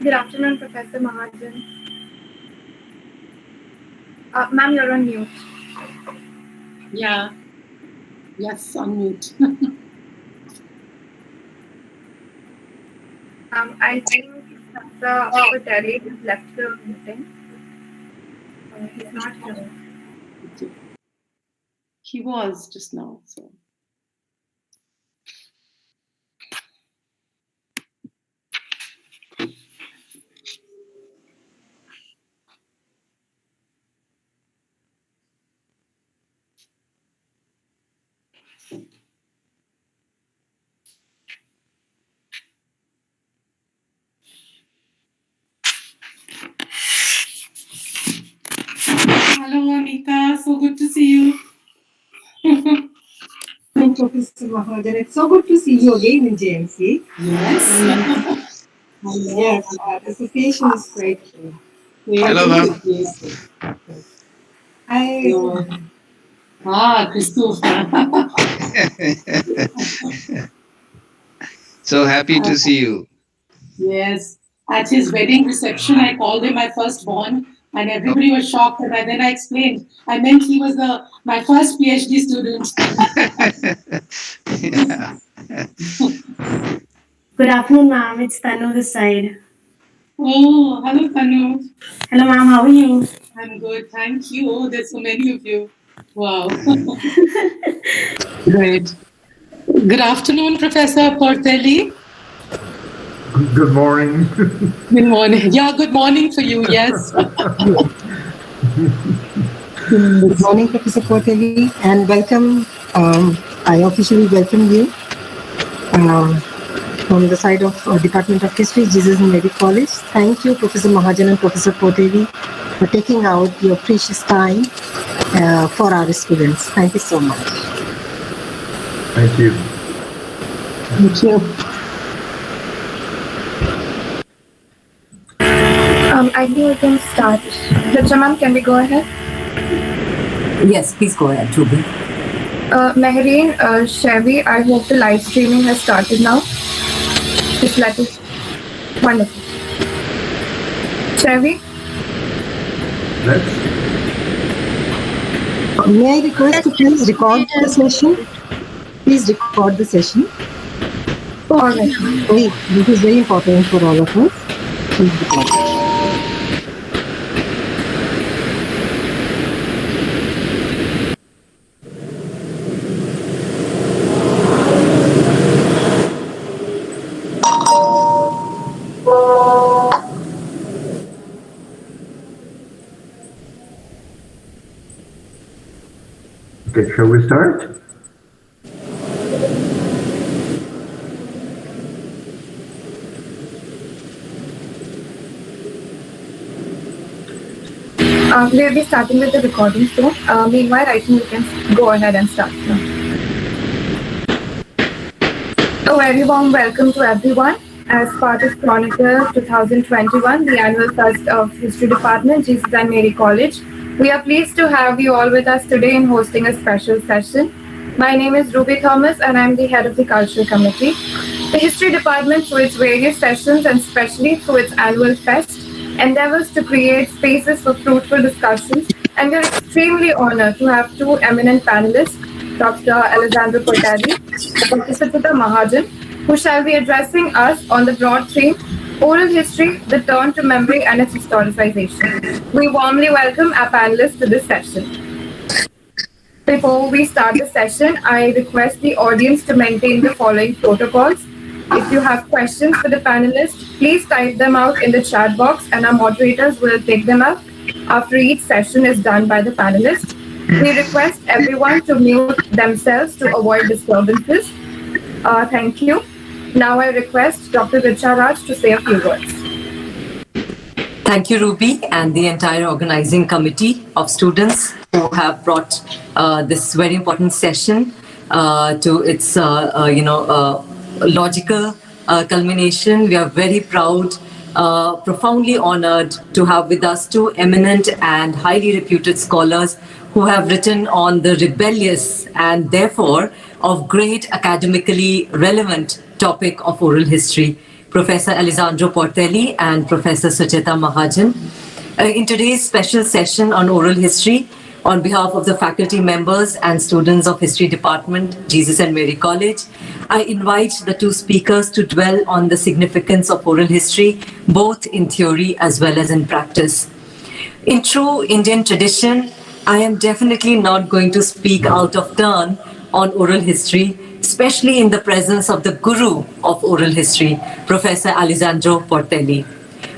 Good afternoon, Professor Mahajan. Ma'am, you're on mute. Yeah. Yes, on mute. I think Professor Portelli has left the meeting. He's not here. He was just now, so. Hello, Anita. So good to see you. Thank you, Professor Mahajan. It's so good to see you again in JMC. Yes. Yes, the association is great. Hello, ma'am. Christopher. So happy to see you. Yes. At his wedding reception, I called him my firstborn, and everybody was shocked. And then I explained, I meant he was my first PhD student. Yeah. Good afternoon, ma'am. It's Tanu this side. Oh, hello, Tanu. Hello, ma'am. How are you? I'm good. Thank you. Oh, there's so many of you. Wow. Great. Good afternoon, Professor Portelli. Good morning. Good morning. Yeah, good morning for you. Yes. Good morning, Professor Portelli, and welcome. I officially welcome you from the side of Department of History, Jesus and Mary College. Thank you, Professor Mahajan and Professor Portelli, for taking out your precious time for our students. Thank you so much. Thank you. Thank you. I think we can start. Richa ma'am, can we go ahead? Yes, please go ahead, Ruby. Mehreen, Chevy, I hope the live streaming has started now. Just let us. Wonderful. Chevy? Let's. May I request to please record the session? Please record the session. All right. This is very important for all of us. Please record. Okay, shall we start? We'll be starting with the recording soon. Meanwhile, I think we can go ahead and start now. A very warm welcome to everyone. As part of Chronicle 2021, the annual fest of History Department, Jesus and Mary College, we are pleased to have you all with us today in hosting a special session. My name is Ruby Thomas and I'm the head of the Cultural Committee. The History Department, through its various sessions and especially through its annual fest, endeavors to create spaces for fruitful discussions, and we are extremely honored to have two eminent panelists, Dr. Alessandro Portelli and Dr. Sucheta Mahajan, who shall be addressing us on the broad theme, Oral History, the Turn to Memory and its Historicization. We warmly welcome our panelists to this session. Before we start the session, I request the audience to maintain the following protocols. If you have questions for the panelists, please type them out in the chat box and our moderators will take them up after each session is done by the panelists. We request everyone to mute themselves to avoid disturbances. Thank you. Now I request Dr. Richa Raj to say a few words. Thank you, Ruby, and the entire organizing committee of students who have brought this very important session to its, logical culmination. We are very proud, profoundly honored to have with us two eminent and highly reputed scholars who have written on the rebellious and therefore of great academically relevant topic of oral history. Professor Alessandro Portelli and Professor Sucheta Mahajan. In today's special session on oral history, on behalf of the faculty members and students of History Department, Jesus and Mary College, I invite the two speakers to dwell on the significance of oral history, both in theory as well as in practice. In true Indian tradition, I am definitely not going to speak out of turn on oral history, especially in the presence of the guru of oral history, Professor Alessandro Portelli.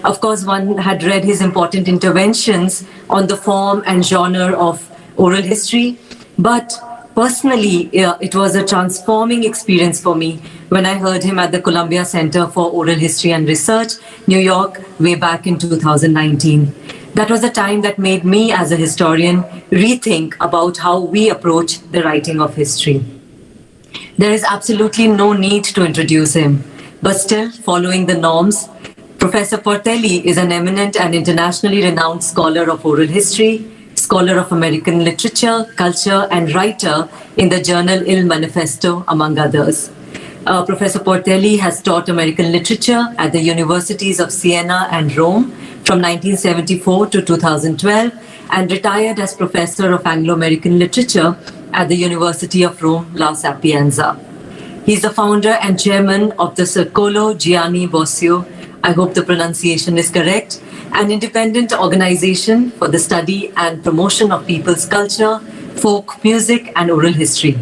Of course, one had read his important interventions on the form and genre of oral history, but personally, it was a transforming experience for me when I heard him at the Columbia Center for Oral History and Research, New York, way back in 2019. That was a time that made me, as a historian, rethink about how we approach the writing of history. There is absolutely no need to introduce him, but still, following the norms, Professor Portelli is an eminent and internationally renowned scholar of oral history, scholar of American literature, culture, and writer in the journal Il Manifesto, among others. Professor Portelli has taught American literature at the universities of Siena and Rome from 1974 to 2012 and retired as professor of Anglo-American literature at the University of Rome, La Sapienza. He's the founder and chairman of the Circolo Gianni Bosio, I hope the pronunciation is correct, an independent organization for the study and promotion of people's culture, folk music, and oral history.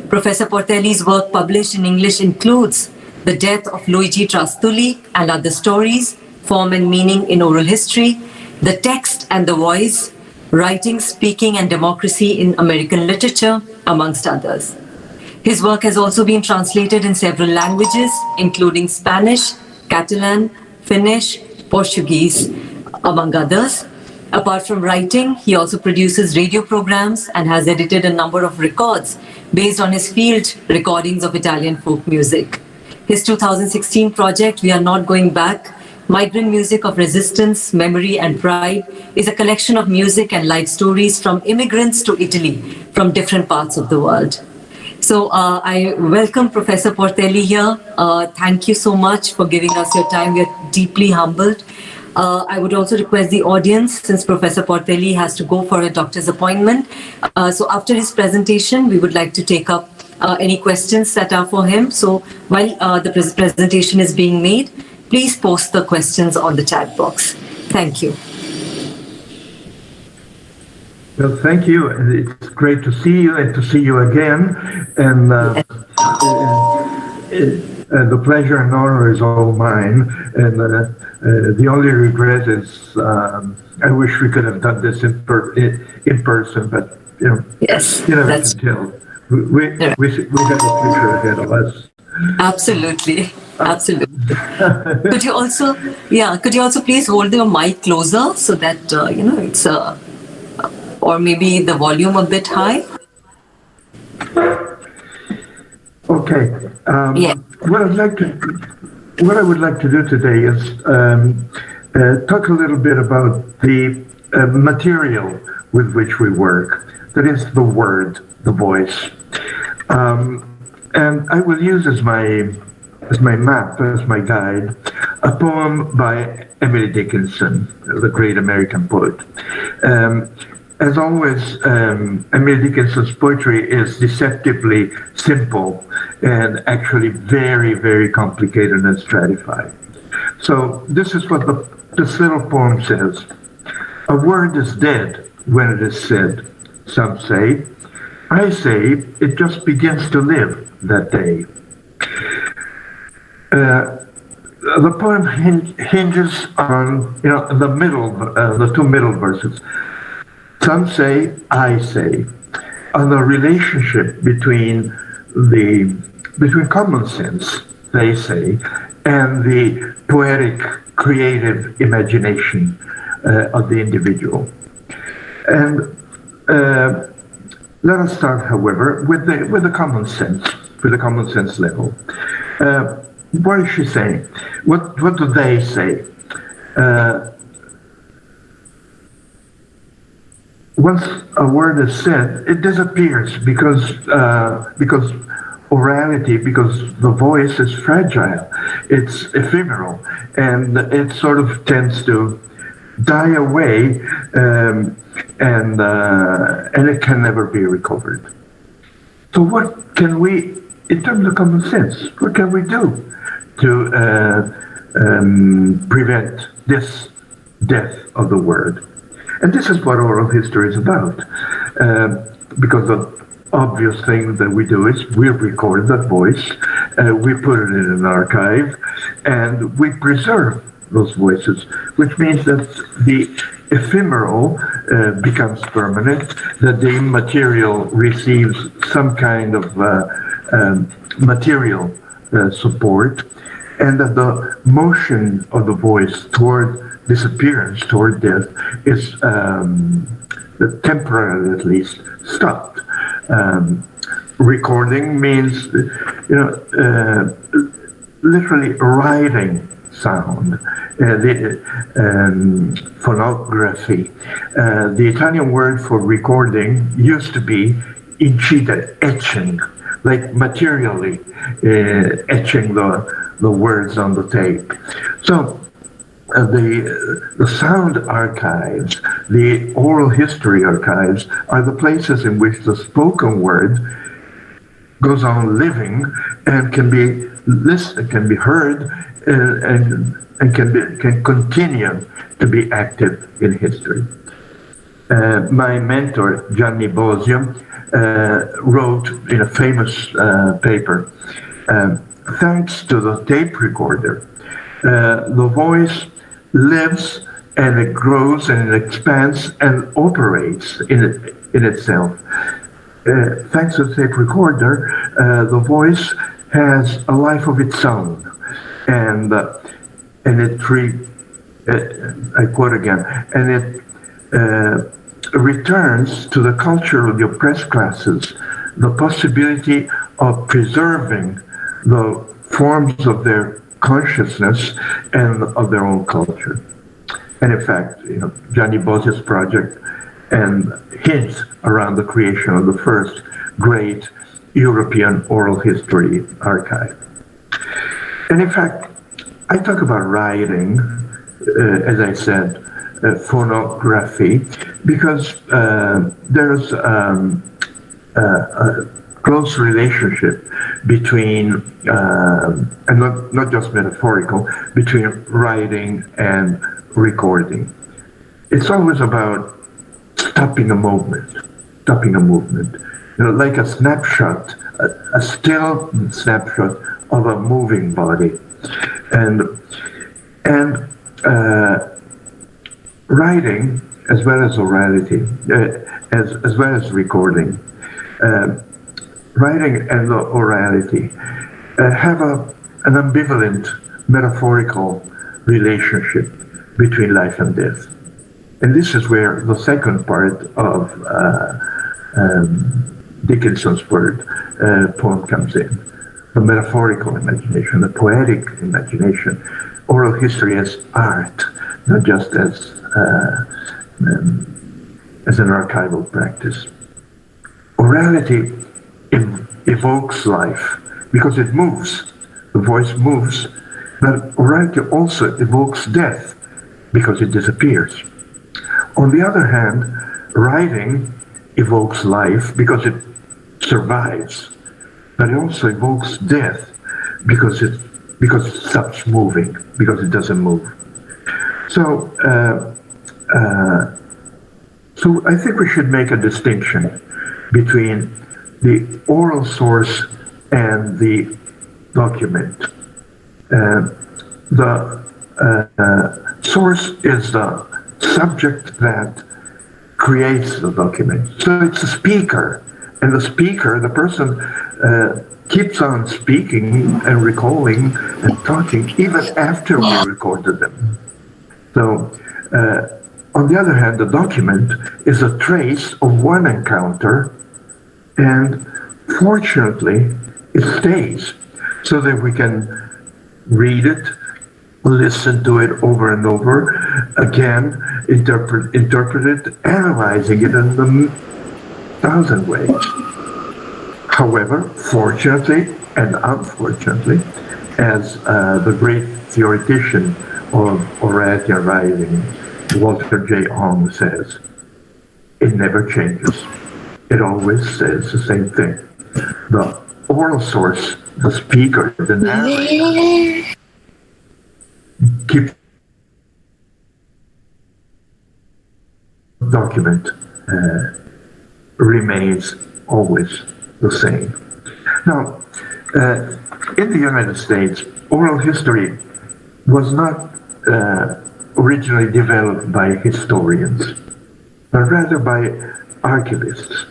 Professor Portelli's work published in English includes The Death of Luigi Trastulli and Other Stories, Form and Meaning in Oral History, The Text and the Voice, Writing, Speaking, and Democracy in American Literature, amongst others. His work has also been translated in several languages, including Spanish, Catalan, Finnish, Portuguese, among others. Apart from writing, he also produces radio programs and has edited a number of records based on his field recordings of Italian folk music. His 2016 project, We Are Not Going Back, Migrant Music of Resistance, Memory and Pride, is a collection of music and life stories from immigrants to Italy from different parts of the world. So I welcome Professor Portelli here. Thank you so much for giving us your time. We are deeply humbled. I would also request the audience, since Professor Portelli has to go for a doctor's appointment. So after his presentation, we would like to take up any questions that are for him. So while the presentation is being made, please post the questions on the chat box. Thank you. Well, thank you. It's great to see you and to see you again. And the pleasure and honor is all mine. And the only regret is I wish we could have done this in person, but Yes, you never that's can tell. We have a future ahead of us. absolutely. Absolutely. Could you also please hold your mic closer so that it's or maybe the volume a bit high? Okay. What I would like to do today is talk a little bit about the material with which we work. That is the word, the voice, and I will use as my map, as my guide, a poem by Emily Dickinson, the great American poet. As always, Emily Dickinson's poetry is deceptively simple and actually very, very complicated and stratified. So this is what this little poem says. A word is dead when it is said, some say. I say it just begins to live that day. The poem hinges on the two middle verses. Some say, I say, on the relationship between common sense, they say, and the poetic, creative imagination of the individual. And let us start, however, with the common sense level. What is she saying? What do they say? Once a word is said, it disappears because orality because the voice is fragile, it's ephemeral, and it sort of tends to die away, and it can never be recovered. So what can we, in terms of common sense, what can we do to prevent this death of the word? And this is what oral history is about. Because the obvious thing that we do is we record that voice, we put it in an archive, and we preserve those voices, which means that the ephemeral becomes permanent, that the immaterial receives some kind of material support, and that the motion of the voice toward disappearance, toward death, is temporarily at least stopped. Recording means, literally writing sound, the phonography. The Italian word for recording used to be incida, etching, like materially etching the words on the tape. So the sound archives, the oral history archives, are the places in which the spoken word goes on living and can be listened, can be heard, and can continue to be active in history. My mentor, Gianni Bosio, wrote in a famous paper, thanks to the tape recorder, the voice lives and it grows and it expands and operates in itself. Thanks to the tape recorder, the voice has a life of its own, and it I quote again, and it returns to the culture of the oppressed classes the possibility of preserving the forms of their consciousness and of their own culture. And in fact, Gianni Bosio's project and hints around the creation of the first great European oral history archive. And in fact, I talk about writing, as I said, phonography, because there's a close relationship between, and not just metaphorical, between writing and recording. It's always about stopping a movement, like a snapshot, a still snapshot of a moving body. And writing, as well as orality, as well as recording, writing and orality have an ambivalent, metaphorical relationship between life and death. And this is where the second part of Dickinson's poem comes in. The metaphorical imagination, the poetic imagination, oral history as art, not just as an archival practice. Orality evokes life because it moves, the voice moves, but orality also evokes death because it disappears. On the other hand, writing evokes life because it survives, but it also evokes death because it stops moving, because it doesn't move. So I think we should make a distinction between the oral source and the document. The source is the subject that creates the document. So it's the speaker, and the speaker, the person, keeps on speaking and recalling and talking even after we recorded them. So, on the other hand, the document is a trace of one encounter, and fortunately, it stays so that we can read it, listen to it over and over again, interpret it, analyzing it in a thousand ways. However, fortunately and unfortunately, as the great theoretician of orality and writing, Walter J. Ong, says, it never changes. It always says the same thing. The oral source, the speaker, the narrator, keeps document remains always the same. Now, in the United States, oral history was not originally developed by historians, but rather by archivists.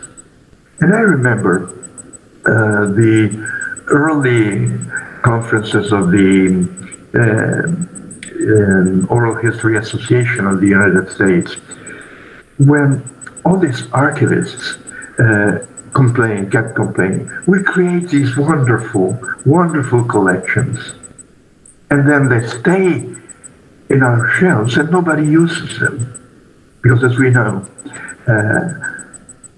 And I remember the early conferences of the Oral History Association of the United States, when all these archivists kept complaining, we create these wonderful, wonderful collections, and then they stay in our shelves and nobody uses them. Because as we know,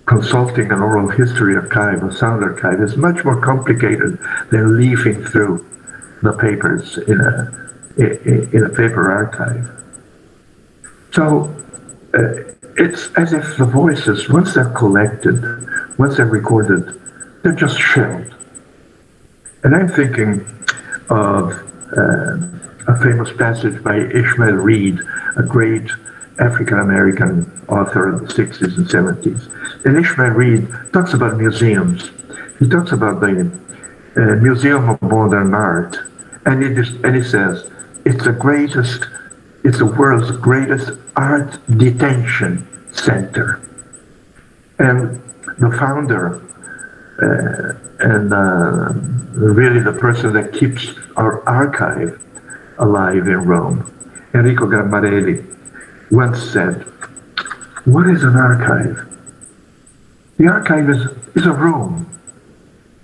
consulting an oral history archive, a sound archive, is much more complicated than leafing through the papers in a paper archive. So it's as if the voices, once they're collected, once they're recorded, they're just shelved. And I'm thinking of a famous passage by Ishmael Reed, a great African-American author of the 60s and 70s. And Ishmael Reed talks about museums. He talks about the Museum of Modern Art. And he says, it's the world's greatest art detention center. And the founder and really the person that keeps our archive alive in Rome, Enrico Gambarelli, once said, what is an archive? The archive is a room.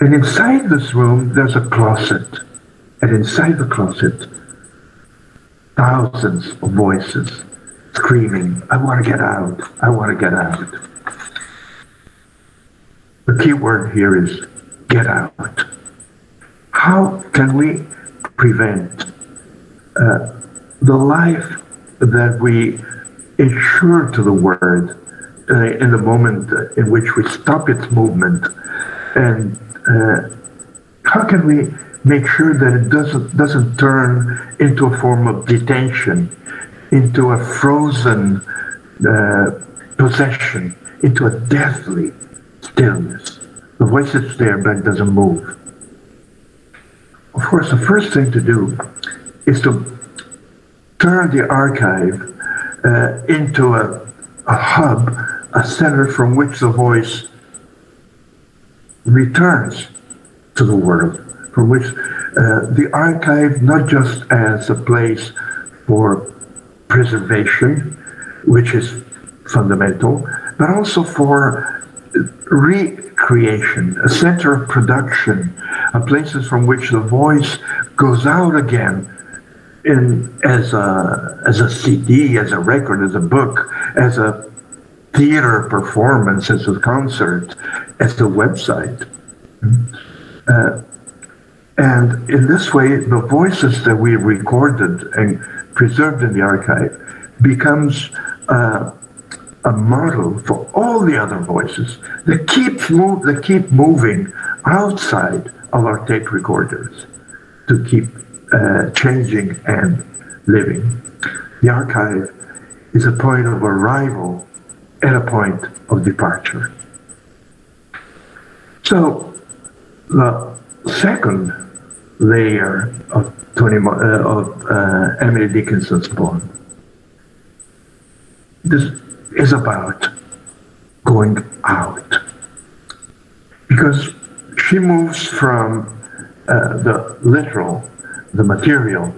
And inside this room, there's a closet. And inside the closet, thousands of voices screaming, I want to get out, I want to get out. The key word here is get out. How can we prevent the life that we insure to the word in the moment in which we stop its movement? And how can we make sure that it doesn't turn into a form of detention, into a frozen possession, into a deathly stillness? The voice is there, but it doesn't move. Of course, the first thing to do is to turn the archive into a hub, a center from which the voice returns to the world, from which the archive, not just as a place for preservation, which is fundamental, but also for recreation, a center of production, a places from which the voice goes out again as a CD, as a record, as a book, as a theater performance, as a concert, as a website. And in this way, the voices that we recorded and preserved in the archive becomes a model for all the other voices that keep moving outside of our tape recorders to keep changing and living. The archive is a point of arrival and a point of departure. So the second layer of Emily Dickinson's poem, this is about going out, because she moves from the literal, the material,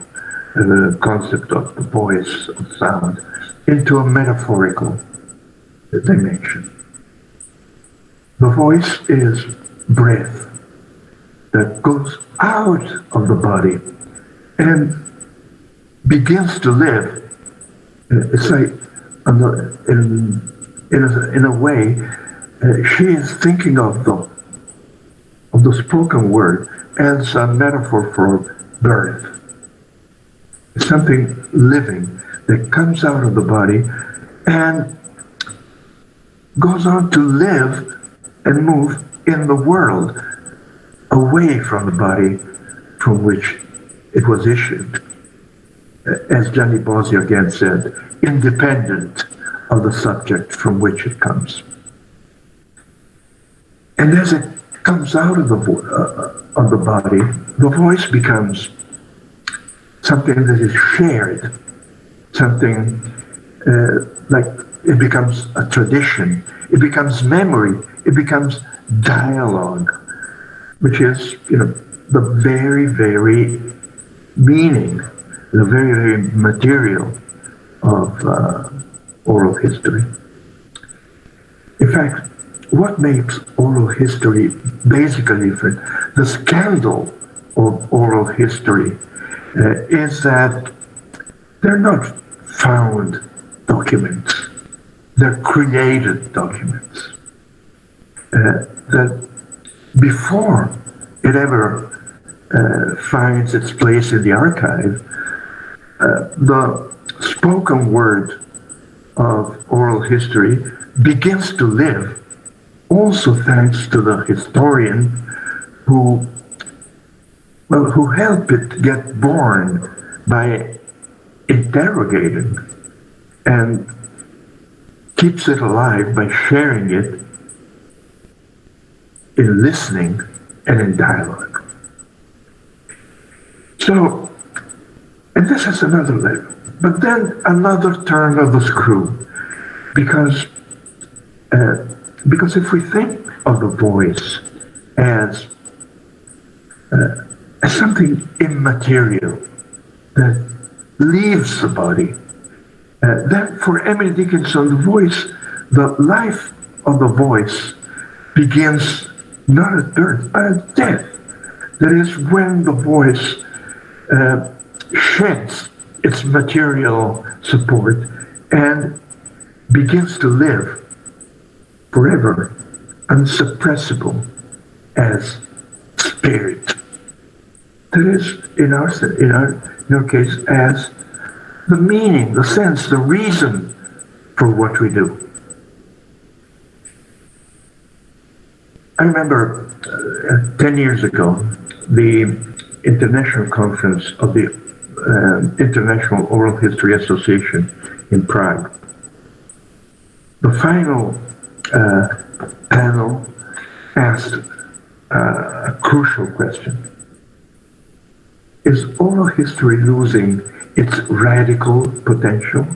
the concept of the voice, of sound, into a metaphorical dimension. The voice is breath that goes out of the body and begins to live. It's like, in a way, she is thinking of the spoken word as a metaphor for birth. It's something living that comes out of the body and goes on to live and move in the world away from the body from which it was issued. As Gianni Bosio again said, independent of the subject from which it comes. And as it comes out of the body, the voice becomes something that is shared, something like it becomes a tradition, it becomes memory, it becomes dialogue, which is, the very, very meaning, the very, very material of oral history. In fact, what makes oral history basically different, the scandal of oral history, is that they're not found documents, they're created documents. That before it ever finds its place in the archive, the spoken word of oral history begins to live, also thanks to the historian who helped it get born by interrogating and keeps it alive by sharing it in listening and in dialogue. So, and this is another level, but then another turn of the screw, because if we think of the voice as something immaterial that leaves the body, then for Emily Dickinson, the life of the voice begins not at birth, but at death. That is when the voice sheds its material support and begins to live forever, unsuppressible as spirit. That is, in our case, as the meaning, the sense, the reason for what we do. I remember 10 years ago, the international conference of the International Oral History Association in Prague. The final panel asked a crucial question. Is oral history losing its radical potential?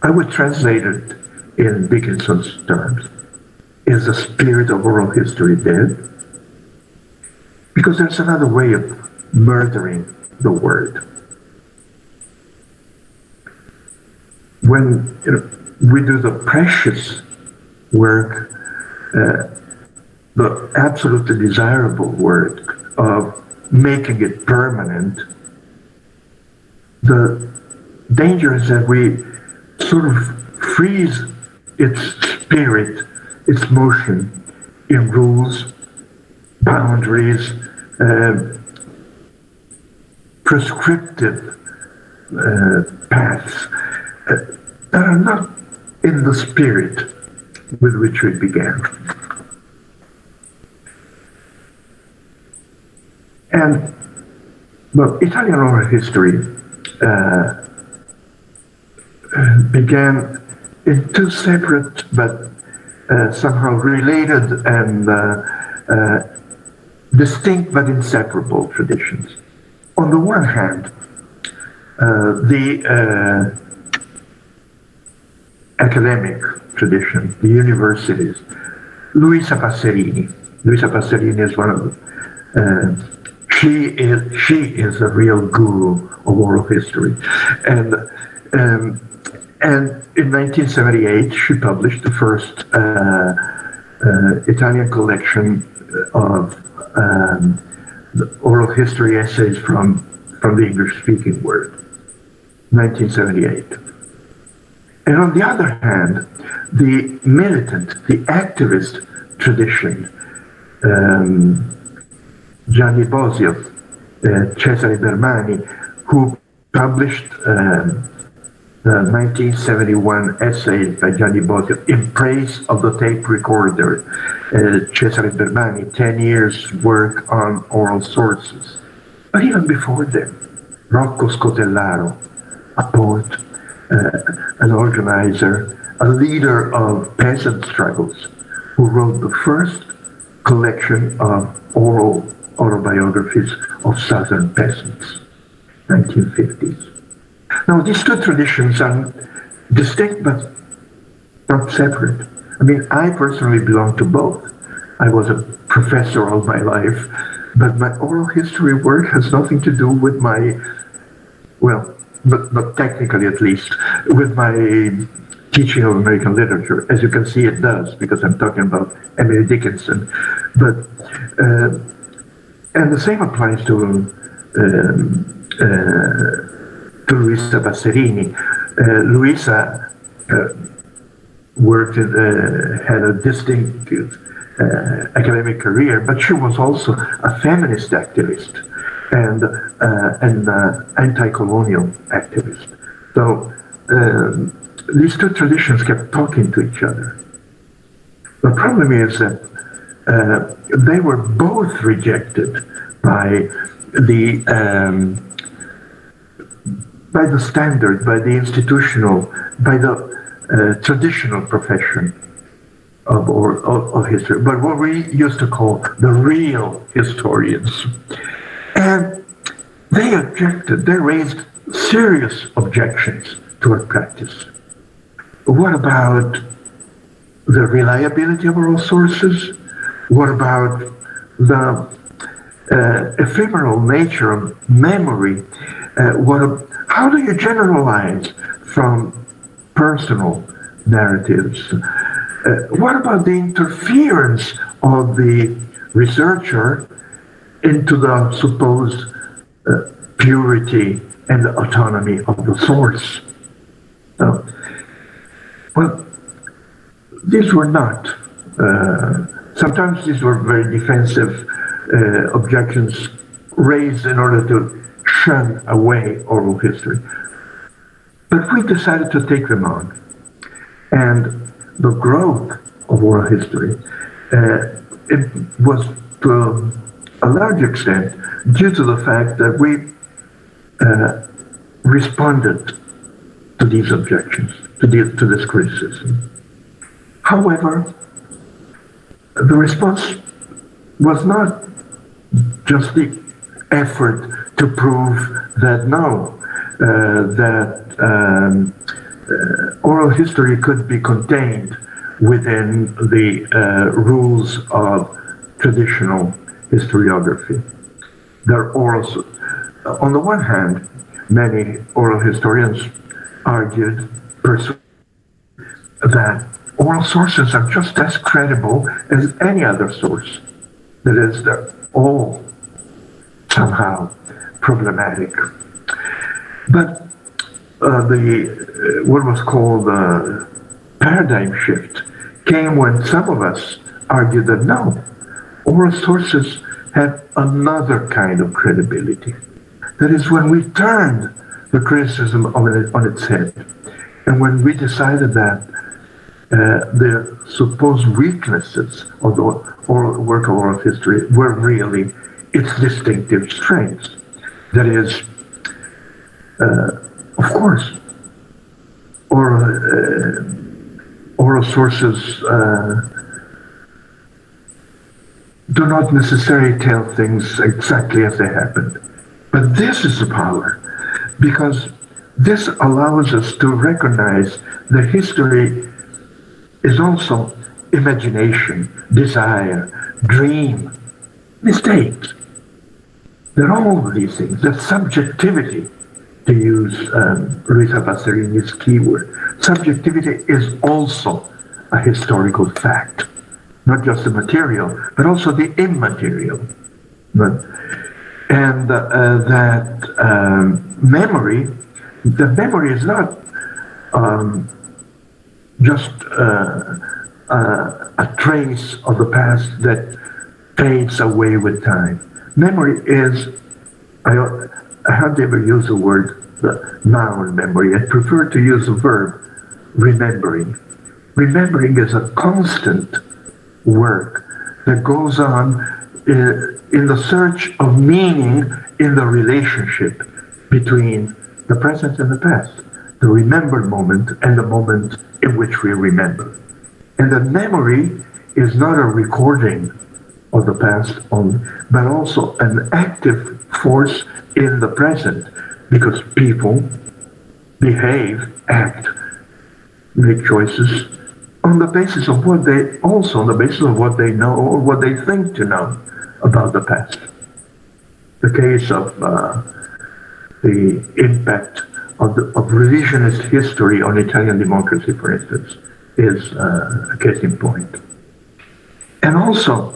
I would translate it in Dickinson's terms. Is the spirit of oral history dead? Because there's another way of murdering the word. When we do the precious work, the absolutely desirable work of making it permanent, the danger is that we sort of freeze its spirit, its motion in rules, boundaries, prescriptive paths that are not in the spirit with which we began. And Italian oral history began in two separate but somehow related and distinct but inseparable traditions. On the one hand, the academic tradition, the universities, Luisa Passerini. Luisa Passerini is one of them. She is a real guru of oral history, and in 1978 she published the first Italian collection of the oral history essays from the English-speaking world, 1978. And on the other hand, the militant, the activist tradition. Gianni Bosio, Cesare Bermani, who published the 1971 essay by Gianni Bosio in praise of the tape recorder, Cesare Bermani, 10 years work on oral sources. But even before then, Rocco Scotellaro, a poet, an organizer, a leader of peasant struggles, who wrote the first collection of oral autobiographies of Southern peasants, 1950s. Now, these two traditions are distinct but not separate. I mean, I personally belong to both. I was a professor all my life, but my oral history work has nothing to do with my, well, not technically at least, with my teaching of American literature. As you can see, it does, because I'm talking about Emily Dickinson. But and the same applies to Luisa Basserini. Luisa worked had a distinct academic career, but she was also a feminist activist and an anti-colonial activist. So these two traditions kept talking to each other. The problem is that they were both rejected by the standard, by the institutional, by the traditional profession of history, but what we used to call the real historians. And they objected, they raised serious objections to our practice. What about the reliability of oral sources? What about the ephemeral nature of memory? How do you generalize from personal narratives? What about the interference of the researcher into the supposed purity and autonomy of the source? Well, these were not. Sometimes these were very defensive objections raised in order to shun away oral history. But we decided to take them on. And the growth of oral history, it was to a large extent due to the fact that we responded to these objections, to this criticism. However, the response was not just the effort to prove that no, oral history could be contained within the rules of traditional historiography. On the one hand, many oral historians argued that oral sources are just as credible as any other source. That is, they're all somehow problematic. But what was called the paradigm shift came when some of us argued that no, oral sources have another kind of credibility. That is, when we turned the criticism on its head, and when we decided that the supposed weaknesses of the work of oral history were really its distinctive strengths. That is, of course, oral sources do not necessarily tell things exactly as they happened. But this is the power, because this allows us to recognize that history is also imagination, desire, dream, mistakes. There are all of these things. That subjectivity, to use Luisa Basserini's keyword, subjectivity is also a historical fact, not just the material, but also the immaterial. And memory, the memory is not just a trace of the past that fades away with time. Memory is, I hardly ever use the word the noun memory. I prefer to use the verb remembering. Remembering is a constant work that goes on in the search of meaning in the relationship between the present and the past, the remembered moment and the moment in which we remember. And the memory is not a recording of the past only, but also an active force in the present, because people behave, act, make choices on the basis of what they also on the basis of what they know or what they think to know about the past. The case of the impact of revisionist history on Italian democracy, for instance, is a case in point. And also,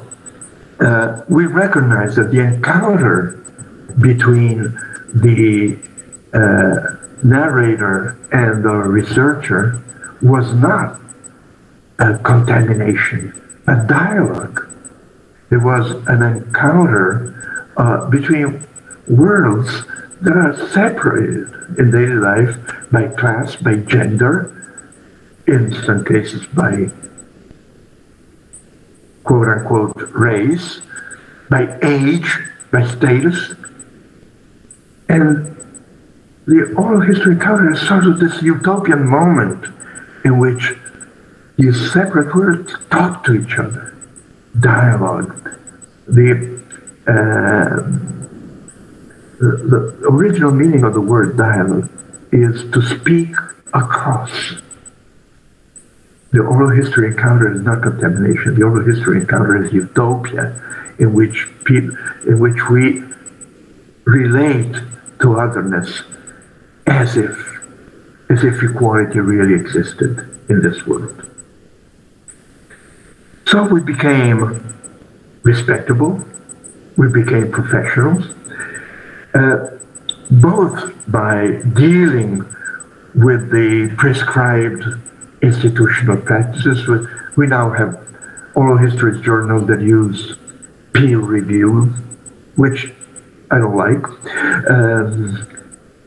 we recognize that the encounter between the narrator and the researcher was not a contamination, a dialogue. There was an encounter between worlds that are separated in daily life by class, by gender, in some cases by quote-unquote race, by age, by status. And the oral history encounter is sort of this utopian moment in which these separate worlds talk to each other, dialogue. The original meaning of the word dialogue is to speak across. The oral history encounter is not contamination. The oral history encounter is utopia, in which we relate to otherness as if equality really existed in this world. So we became respectable. We became professionals, both by dealing with the prescribed institutional practices. We now have oral history journals that use peer review, which I don't like,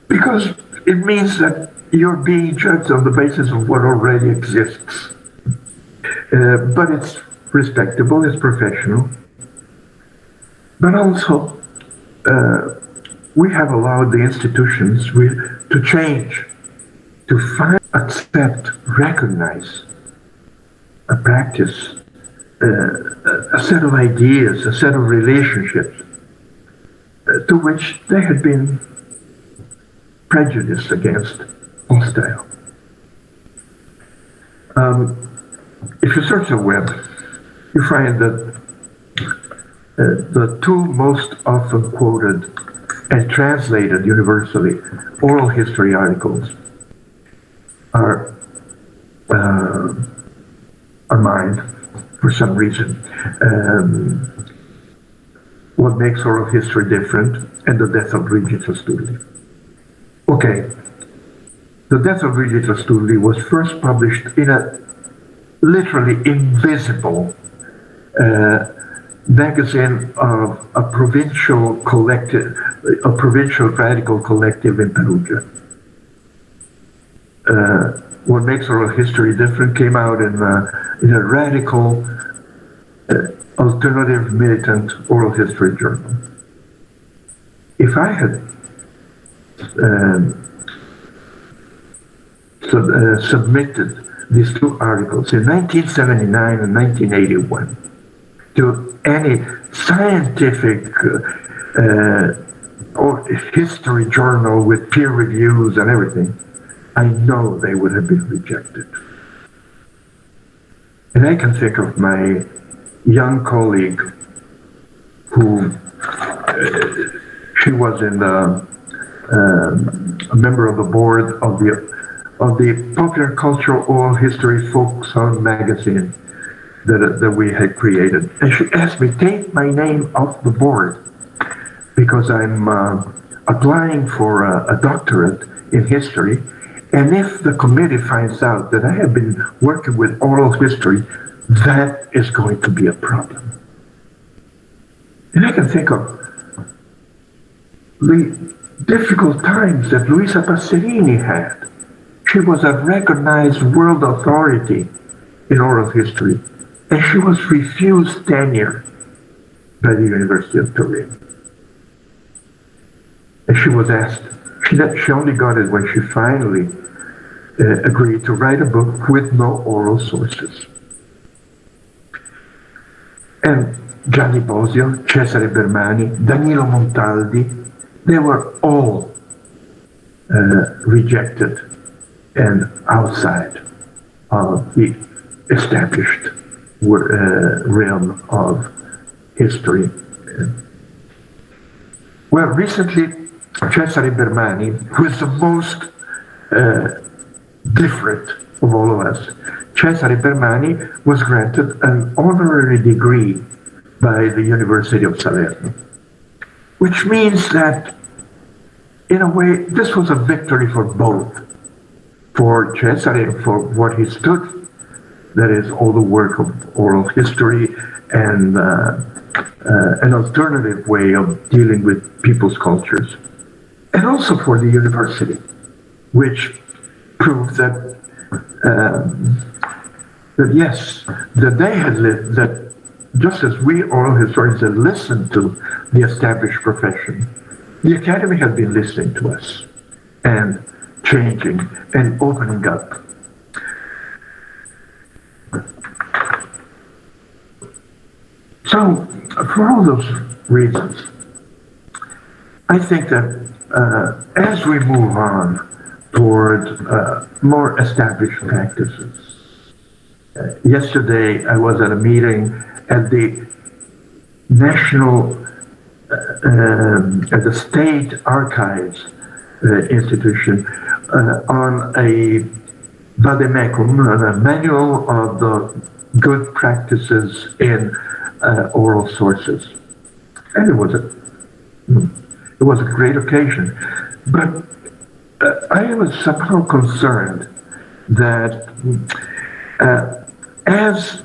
because it means that you're being judged on the basis of what already exists. But it's respectable, it's professional. But also, we have allowed the institutions to change, to find, accept, recognize a practice, a set of ideas, a set of relationships to which they had been prejudiced against, hostile. If you search the web, you find that the two most often quoted and translated universally oral history articles are mine for some reason. What makes oral history different, and the death of Brigida Stulli. Okay, the death of Brigida Stulli was first published in a literally invisible magazine of a provincial radical collective in Perugia. What makes oral history different came out in a radical, alternative, militant oral history journal. If I had submitted these two articles in 1979 and 1981 to any scientific or history journal with peer reviews and everything, I know they would have been rejected. And I can think of my young colleague who she was a member of the board of the popular cultural oral history folk song magazine that we had created. And she asked me, take my name off the board because I'm applying for a doctorate in history. And if the committee finds out that I have been working with oral history that is going to be a problem. And I can think of the difficult times that Luisa Pastorini had. She was a recognized world authority in oral history, and she was refused tenure by the University of Turin. And she was asked, she only got it when she finally agreed to write a book with no oral sources. And Gianni Bosio, Cesare Bermani, Danilo Montaldi, they were all rejected and outside of the established realm of history. Well, recently, Cesare Bermani, who is the most different of all of us, Cesare Bermani was granted an honorary degree by the University of Salerno, which means that, in a way, this was a victory for both, for Cesare, for what he stood, that is, all the work of oral history and an alternative way of dealing with people's cultures, and also for the university, which proved that that yes, that they had lived, that just as we oral historians had listened to the established profession, the academy had been listening to us and changing and opening up. So, for all those reasons, I think that as we move on toward more established practices, yesterday I was at a meeting at the National, at the State Archives Institution on a vademecum, a manual of the good practices in oral sources. And it was a great occasion. But I was somehow concerned that as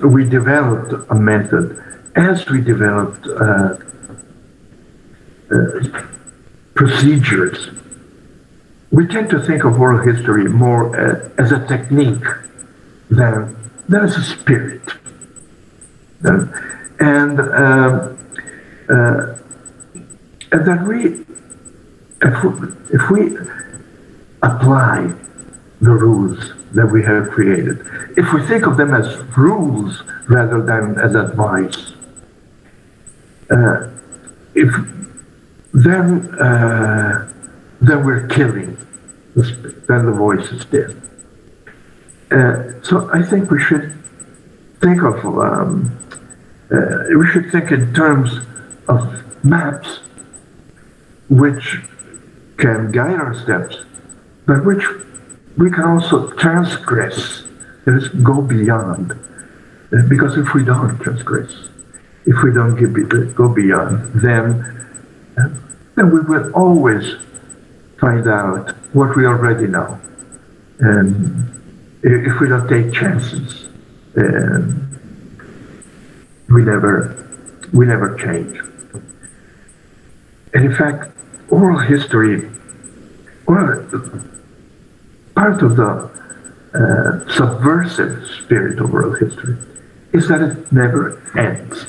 we developed a method, as we developed procedures, we tend to think of oral history more as a technique than as a spirit. And that if we apply the rules that we have created, if we think of them as rules rather than as advice, then we're killing the spirit, then the voice is dead. So I think we should think of in terms of maps which can guide our steps, but which we can also transgress, that is, go beyond. Because if we don't transgress, if we don't go beyond, then we will always find out what we already know. And if we don't take chances, we never change. And in fact, oral history, part of the subversive spirit of oral history is that it never ends.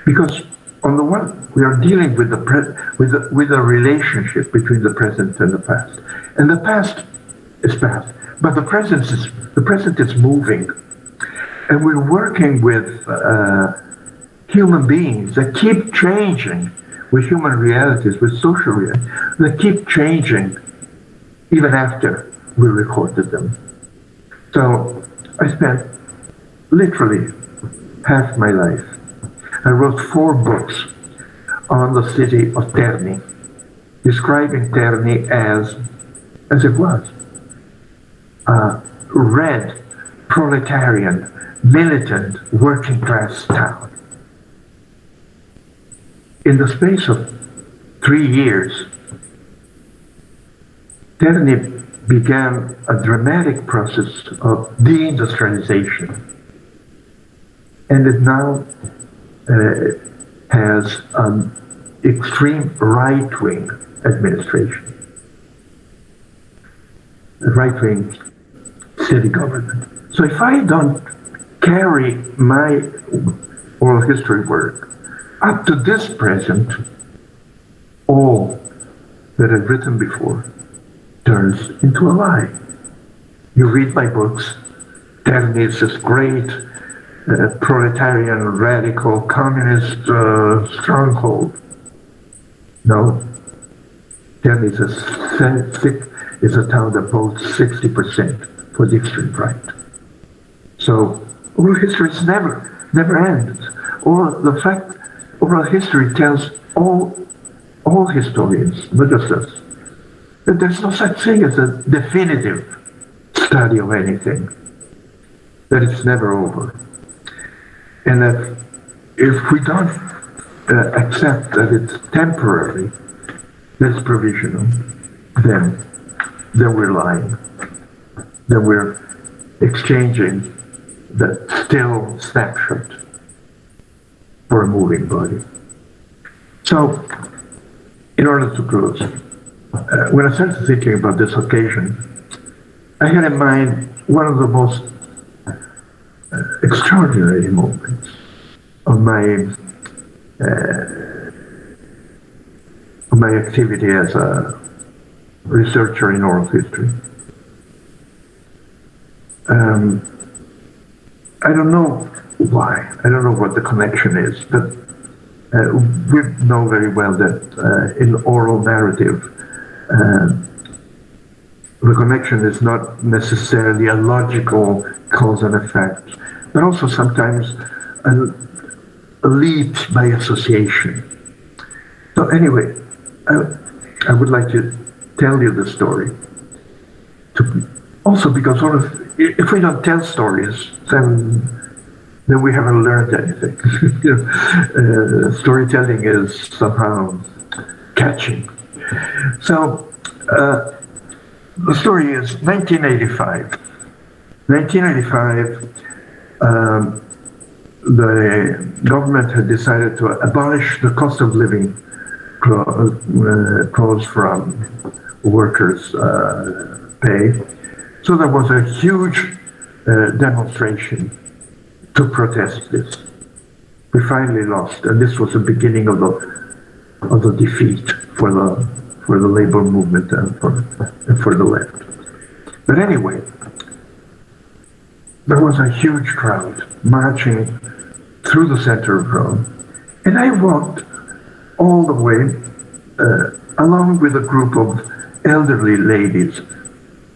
Because on the one, we are dealing with the relationship between the present and the past, and the past is past, but the present is moving, and we're working with human beings that keep changing, with human realities, with social realities that keep changing even after we recorded them. So I spent literally half my life. I wrote 4 books on the city of Terni, describing Terni as it was. A red, proletarian, militant, working class town. In the space of 3 years, Terni began a dramatic process of deindustrialization, and it now has an extreme right-wing administration, a right-wing city government. So if I don't carry my oral history work up to this present, all that I've written before turns into a lie. You read my books, Terni is this great proletarian, radical, communist stronghold. No, Terni is a town that votes 60% for the extreme right. So oral history never ends. Oral history tells all historians, not just us, that there's no such thing as a definitive study of anything, that it's never over. And that if we don't accept that it's temporary, that it's provisional, then we're lying. Then we're exchanging that still snapshot for a moving body. So, in order to close, when I started thinking about this occasion, I had in mind one of the most extraordinary moments of my activity as a researcher in oral history. I don't know why. I don't know what the connection is, but we know very well that in oral narrative, the connection is not necessarily a logical cause and effect, but also sometimes a leap by association. So anyway, I would like to tell you the story. Also because if we don't tell stories, then we haven't learned anything. Storytelling is somehow catching. So the story is 1985. 1985, the government had decided to abolish the cost of living clause from workers' pay. So there was a huge demonstration to protest this. We finally lost, and this was the beginning of the defeat for the labor movement and for the left. But anyway, there was a huge crowd marching through the center of Rome, and I walked all the way along with a group of elderly ladies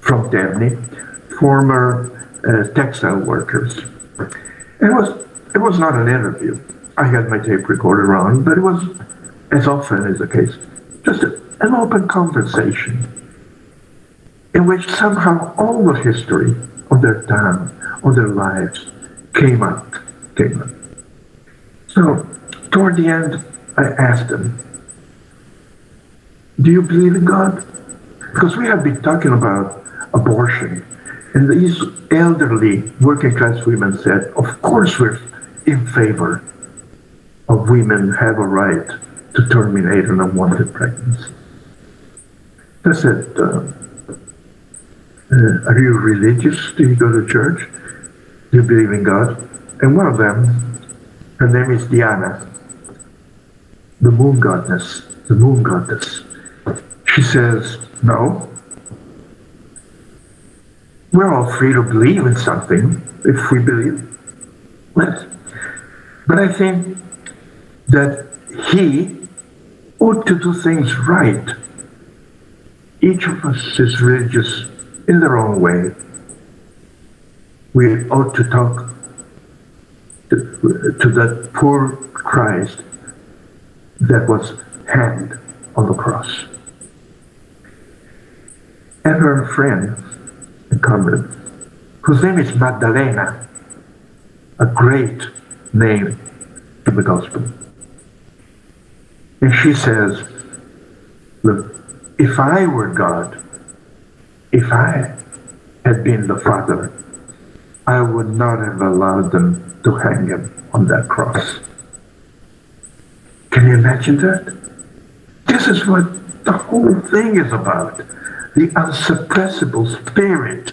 from Terni, former textile workers. It was not an interview. I had my tape recorder on, but it was, as often is the case, just an open conversation in which somehow all the history of their town, of their lives, came up. So, toward the end, I asked them, do you believe in God? Because we have been talking about abortion, and these elderly working class women said, of course we're in favor of women have a right to terminate an unwanted pregnancy. I said, are you religious? Do you go to church? Do you believe in God? And one of them, her name is Diana, the moon goddess. She says, no. We're all free to believe in something if we believe. But I think that he ought to do things right. Each of us is religious in their own way. We ought to talk to that poor Christ that was hanged on the cross. And her friend, a comrade, whose name is Magdalena, a great name in the gospel. And she says, look, if I were God, if I had been the father, I would not have allowed them to hang him on that cross. Can you imagine that? This is what the whole thing is about. The unsuppressible spirit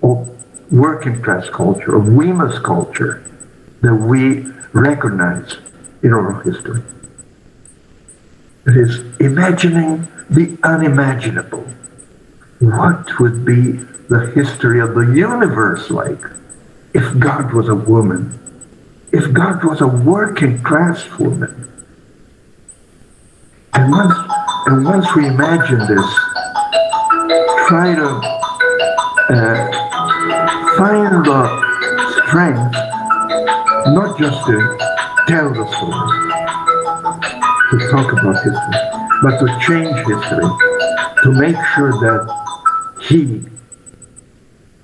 of working class culture, of women's culture, that we recognize in oral history. It is imagining the unimaginable. What would be the history of the universe like if God was a woman? If God was a working class woman? And once we imagine this, try to find the strength not just to tell the story, to talk about history, but to change history, to make sure that he,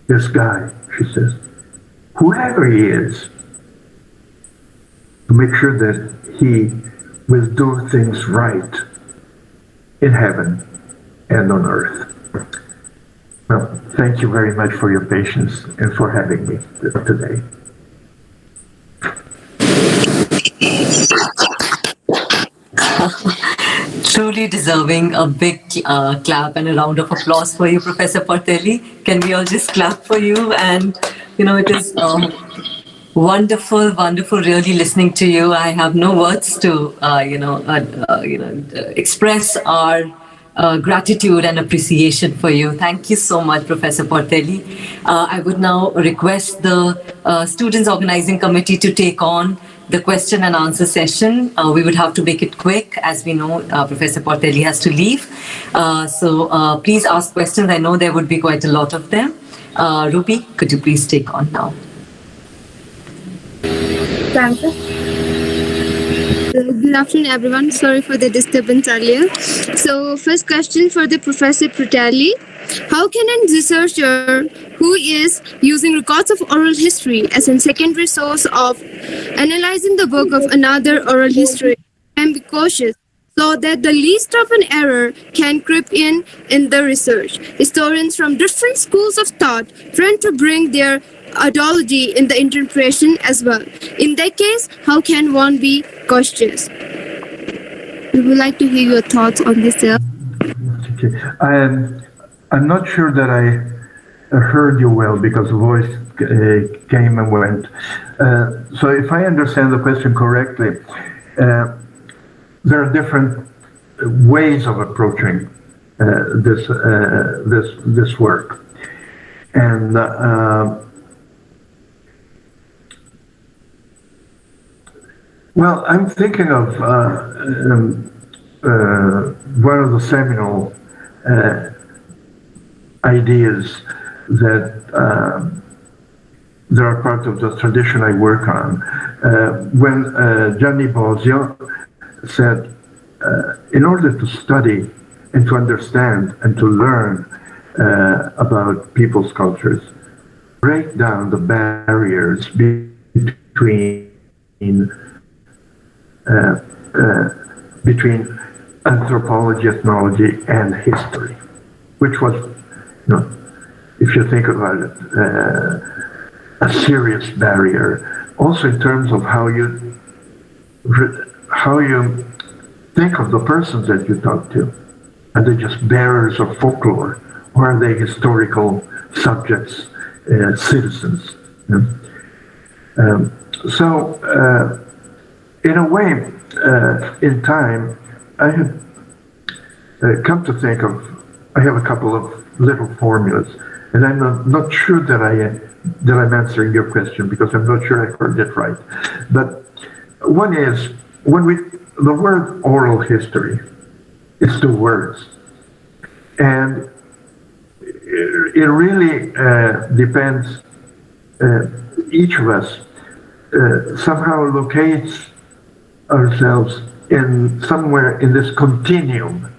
this guy, she says, whoever he is, to make sure that he will do things right in heaven and on earth. Well, thank you very much for your patience and for having me today. Truly deserving a big clap and a round of applause for you, Professor Portelli. Can we all just clap for you? And, it is wonderful, wonderful really listening to you. I have no words to, express our gratitude and appreciation for you. Thank you so much, Professor Portelli. I would now request the Students Organizing Committee to take on the question and answer session. We would have to make it quick, as we know Professor Portelli has to leave. So please ask questions. I know there would be quite a lot of them. Ruby, could you please take on now? Good afternoon, everyone. Sorry for the disturbance earlier. So, first question for the Professor Portelli. How can a researcher who is using records of oral history as a secondary source of analyzing the work of another oral history and be cautious so that the least of an error can creep in the research? Historians from different schools of thought tend to bring their ideology in the interpretation as well. In that case, how can one be cautious? We would like to hear your thoughts on this, sir. Okay. I'm not sure that I heard you well because the voice came and went. So if I understand the question correctly, there are different ways of approaching this work, and well, I'm thinking of one of the seminal ideas that are part of the tradition I work on. When Gianni Bosio said, in order to study and to understand and to learn about people's cultures, break down the barriers between anthropology, ethnology, and history, which was, if you think about it, a serious barrier. Also, in terms of how you think of the persons that you talk to. Are they just bearers of folklore, or are they historical subjects, citizens? So. In a way, in time, I have come to think of, I have a couple of little formulas, and I'm not sure that I'm answering your question because I'm not sure I heard it right. But one is, the word oral history is 2 words. And it really depends, each of us somehow locates ourselves in somewhere in this continuum.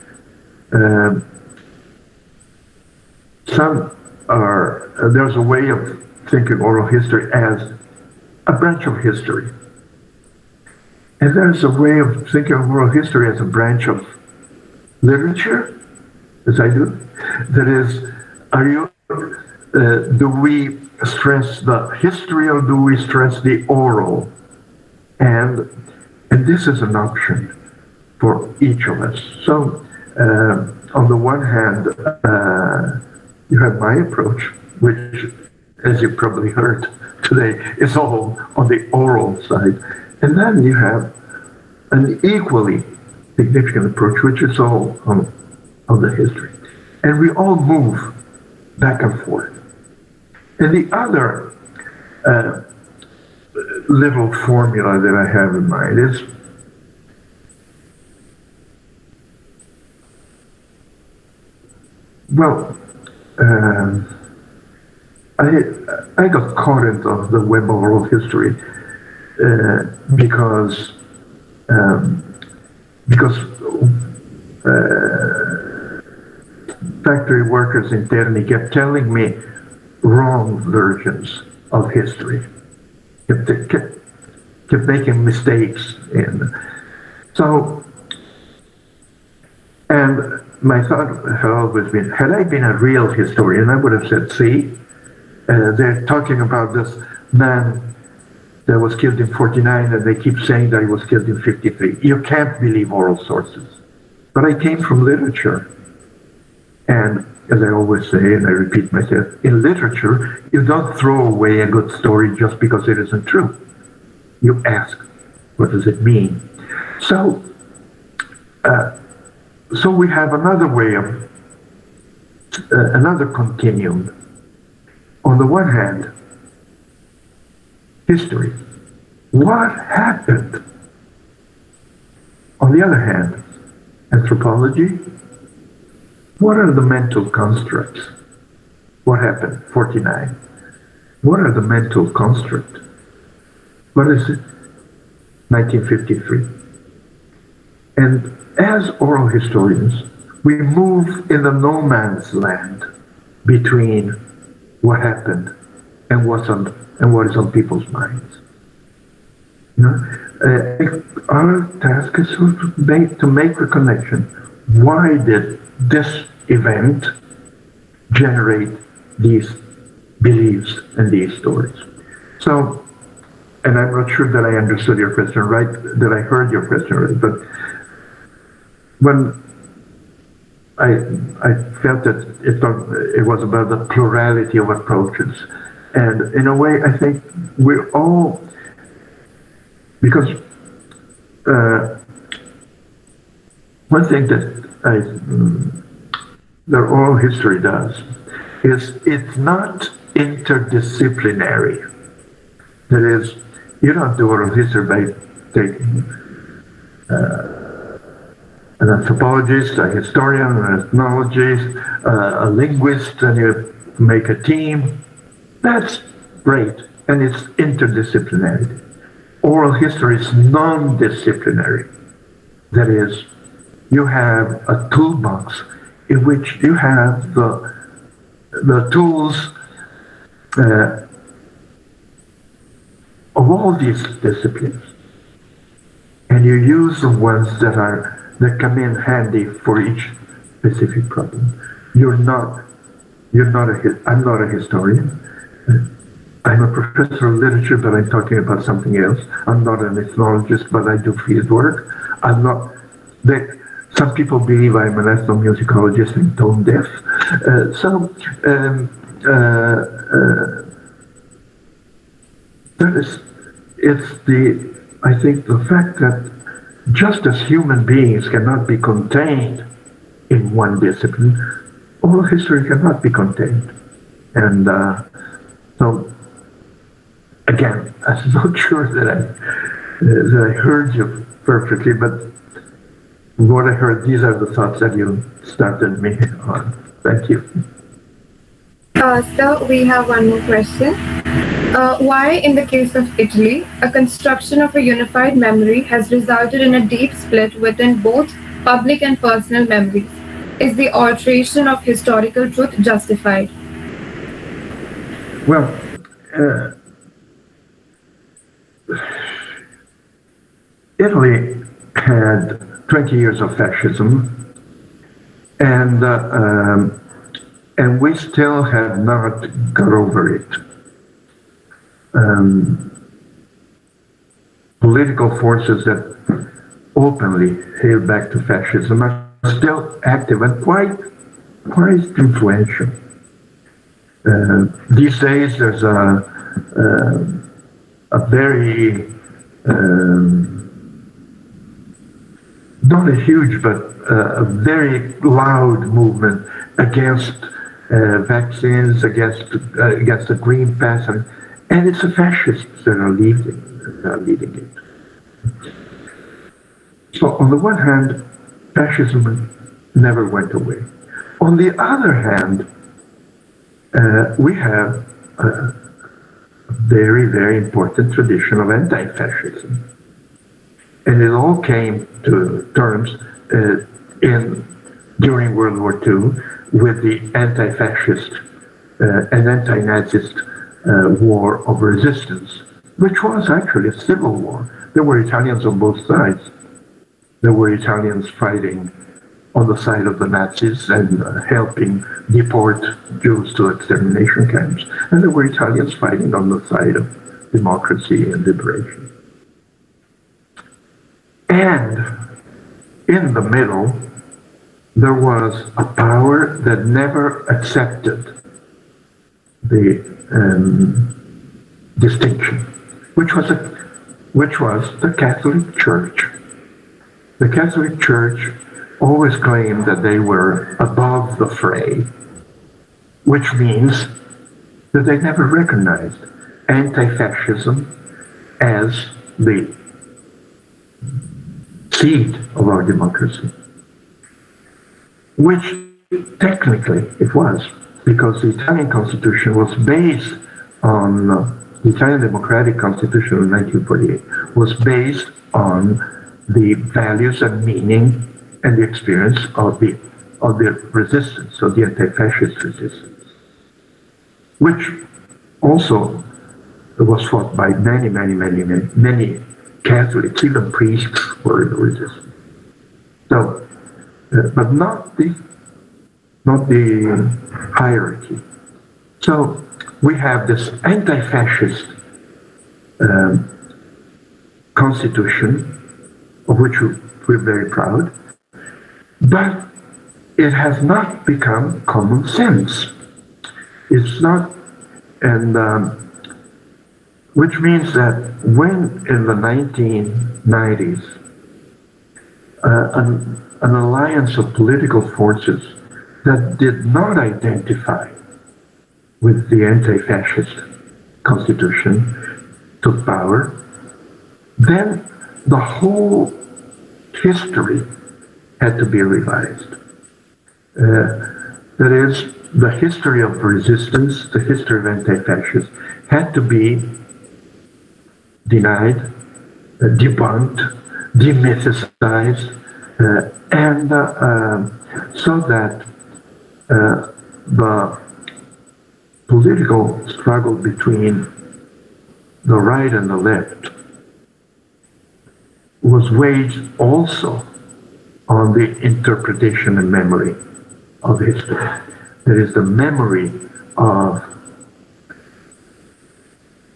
There's a way of thinking oral history as a branch of history. And there's a way of thinking of oral history as a branch of literature, as I do, that is are you? Do we stress the history or do we stress the oral? And this is an option for each of us. So, on the one hand, you have my approach, which, as you probably heard today, is all on the oral side. And then you have an equally significant approach, which is all on the history. And we all move back and forth. And the other little formula that I have in mind is well, I got caught into the web of oral history because factory workers in Terni kept telling me wrong versions of history. Kept making mistakes and my thought had always been, had I been a real historian, I would have said, see, they're talking about this man that was killed in 49 and they keep saying that he was killed in 53. You can't believe oral sources. But I came from literature. And as I always say, and I repeat myself, in literature, you don't throw away a good story just because it isn't true. You ask, what does it mean? So we have another way of, another continuum. On the one hand, history. What happened? On the other hand, anthropology. What are the mental constructs? What happened? 49. What are the mental constructs? What is it? 1953. And as oral historians, we move in the no man's land between what happened and what is on people's minds. You know, our task is to make the connection. Why did this event generate these beliefs and these stories? So, and I'm not sure that I understood your question right, that I heard your question right, but when I felt that it was about the plurality of approaches. And in a way, I think we're all, because one thing that oral history does is it's not interdisciplinary. That is, you don't do oral history by taking an anthropologist, a historian, an ethnologist, a linguist, and you make a team. That's great, and it's interdisciplinary. Oral history is non-disciplinary. That is, you have a toolbox in which you have the tools of all these disciplines, and you use the ones that come in handy for each specific problem. I'm not a historian. I'm a professor of literature, but I'm talking about something else. I'm not an ethnologist, but I do field work. Some people believe I'm an ethnomusicologist and tone deaf. I think the fact that just as human beings cannot be contained in one discipline, oral history cannot be contained. And so, again, I'm not sure that I heard you perfectly, but what I heard, these are the thoughts that you started me on. Thank you. So we have one more question. Why, in the case of Italy, a construction of a unified memory has resulted in a deep split within both public and personal memories? Is the alteration of historical truth justified? Well, Italy had 20 years of fascism, and and we still have not got over it. Political forces that openly hail back to fascism are still active and quite influential. These days, there's a very not a huge, but a very loud movement against vaccines, against the Green Pass, and it's the fascists that are leading it. So on the one hand, fascism never went away. On the other hand, we have a very important tradition of anti-fascism. And it all came to terms during World War II with the anti-fascist and anti-Nazist war of resistance, which was actually a civil war. There were Italians on both sides. There were Italians fighting on the side of the Nazis and helping deport Jews to extermination camps. And there were Italians fighting on the side of democracy and liberation. And in the middle, there was a power that never accepted the distinction, which was the Catholic Church. The Catholic Church always claimed that they were above the fray, which means that they never recognized anti-fascism as the seed of our democracy, which technically it was, because the Italian Constitution was based on the Italian Democratic Constitution of 1948 was based on the values and meaning and the experience of the resistance, of the anti-fascist resistance, which also was fought by many Catholics, even priests were in the resistance. So, but not the hierarchy. So we have this anti-fascist constitution, of which we're very proud, but it has not become common sense. It's not, and which means that when in the 1990s, an alliance of political forces that did not identify with the anti-fascist constitution took power, then the whole history had to be revised. That is, the history of resistance, the history of anti-fascism had to be denied, debunked, demythicized, and so that the political struggle between the right and the left was waged also on the interpretation and memory of history. That is, the memory of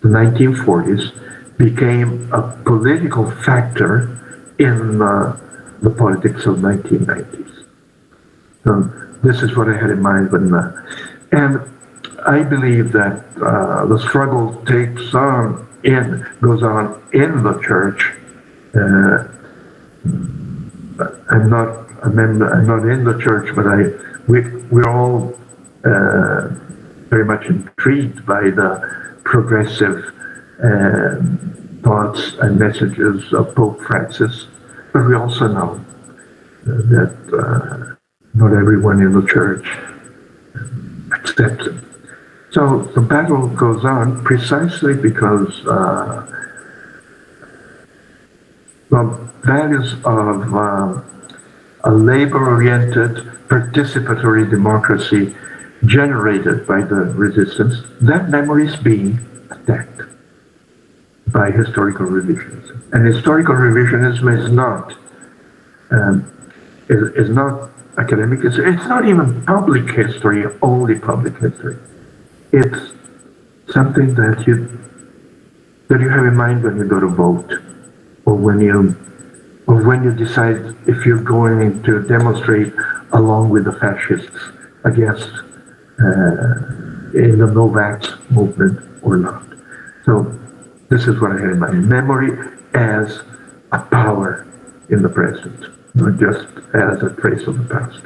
the 1940s became a political factor in the politics of 1990s. So this is what I had in mind when, and I believe that the struggle goes on in the church. I'm not a member. I'm not in the church, but we're all very much intrigued by the progressive thoughts and messages of Pope Francis. But we also know that not everyone in the church accepts it. So the battle goes on precisely because the values of a labor-oriented, participatory democracy generated by the resistance, that memory is being attacked by historical revisionism. And historical revisionism is not academic history. It's not even public history, only public history. It's something that you have in mind when you go to vote, or when you decide if you're going to demonstrate along with the fascists against in the Novak movement or not. So this is what I had in mind. Memory as a power in the present, not just as a trace of the past.